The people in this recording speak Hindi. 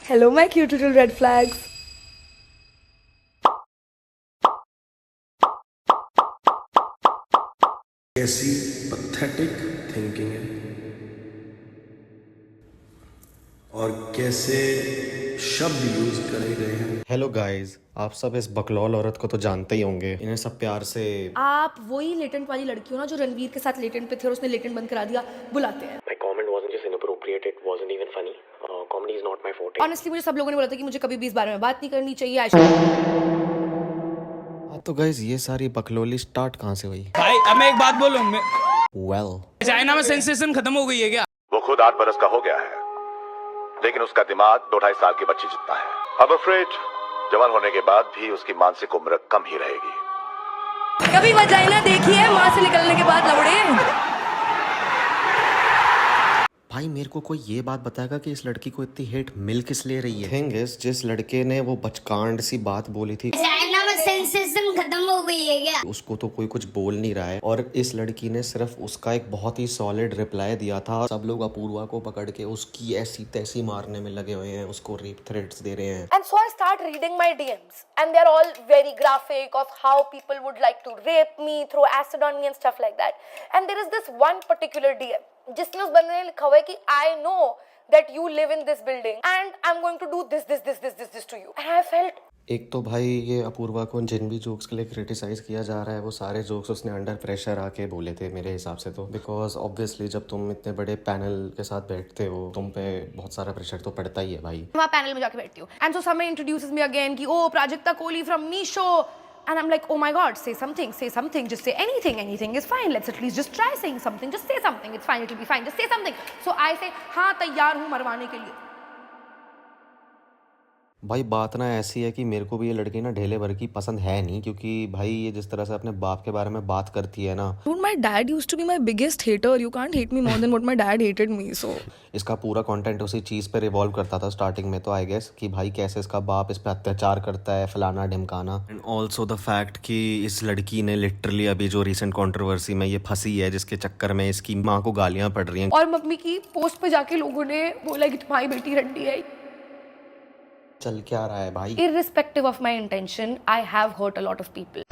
Hello, my cute little red flags. कैसी पैथेटिक थिंकिंग है और कैसे शब्द यूज करे गए हैं। हेलो गाइस, आप सब इस बकलौल औरत को तो जानते ही होंगे। इन्हें सब प्यार से आप वही लेटेंट वाली लड़की हो ना जो रणवीर के साथ लेटेंट पे थे और उसने लेटेंट बंद करा दिया, बुलाते हैं। My comment wasn't just inappropriate, it wasn't even funny. Comedy is not my forte. Honestly मुझे सब लोगों ने बोला था कि मुझे कभी भी इस बारे में बात नहीं करनी चाहिए। आई हाँ तो गाइस, ये सारी बकलोली स्टार्ट कहाँ से हुई? भाई अब मैं एक बात बोलूं, चाइना में सेंसेशन खत्म हो गई है क्या? वो खुद 8 बरस का हो गया है, लेकिन उसका दिमाग 2-2.5 साल की बच्ची जितना है। अब अफ्रेड जवान होने के बाद भी उसकी मानसिक उम्र कम ही रहेगी। कभी वजाइना देखी है माँ से निकलने के बाद लवड़े? भाई मेरे को कोई ये बात बताएगा कि इस लड़की को इतनी हेट मिल किस लिए रही है? थिंग इज, जिस लड़के ने वो बचकांड सी बात बोली थी, चाइना में सेंसेशन खत्म हो गई है क्या? उसको तो कोई कुछ बोल नहीं रहा है और इस लड़की ने सिर्फ उसका एक बहुत ही सॉलिड रिप्लाई दिया था। सब लोग अपूर्वा को पकड़ के उसकी ऐसी तैसी मारने में लगे हुए हैं, उसको रेप थ्रेट्स दे रहे हैं। And so I start reading my DMs and they're all very graphic of how people would like to rape me, throw acid on me and stuff like that. And there is this one particular DM जिसमें उस बंदे ने लिखा हुआ है कि I know that you live in this building and I'm going to do this to you. And I felt एक तो भाई ये अपूर्वा को जिन भी जोक्स के लिए क्रिटिसाइज किया जा रहा है वो सारे जोक्स उसने अंडर प्रेशर आके बोले थे मेरे हिसाब से तो। बिकॉज ऑब्वियसली जब तुम इतने बड़े पैनल के साथ बैठते हो तुम पे बहुत सारा प्रेशर तो पड़ता ही है भाई। वहाँ पैनल में जाके बैठती हूँ and so someone introduces me again कि oh Prajakta Kohli from Meesho and I'm like oh my god say something just say anything is fine, let's at least just try saying something, just say something, it's fine, it'll be fine, just say something. So I say हाँ तैयार हूँ मरवाने के लिए। भाई बात ना ऐसी है कि मेरे को भी ये लड़की ना ढेले भर की पसंद है नहीं, क्योंकि भाई ये जिस तरह से अपने बाप के बारे में बात करती है ना। Dude, my dad used to be my biggest hater. You can't hate me more than what my dad hated me. So इसका पूरा कंटेंट उसी चीज पे रिवॉल्व करता था स्टार्टिंग में तो आई गेस कि भाई कैसे इसका बाप इस पे अत्याचार करता है, फलाना ढिमकाना। एंड ऑल्सो द फैक्ट कि इस लड़की ने लिटरली अभी जो रिसेंट कंट्रोवर्सी में ये फंसी है जिसके चक्कर में इसकी माँ को गालियां पड़ रही हैं और मम्मी की पोस्ट पे जाके लोगों ने बोला कि तुम्हारी बेटी रंडी है। चल क्या रहा है भाई? Irrespective of my intention, I have hurt a lot of people.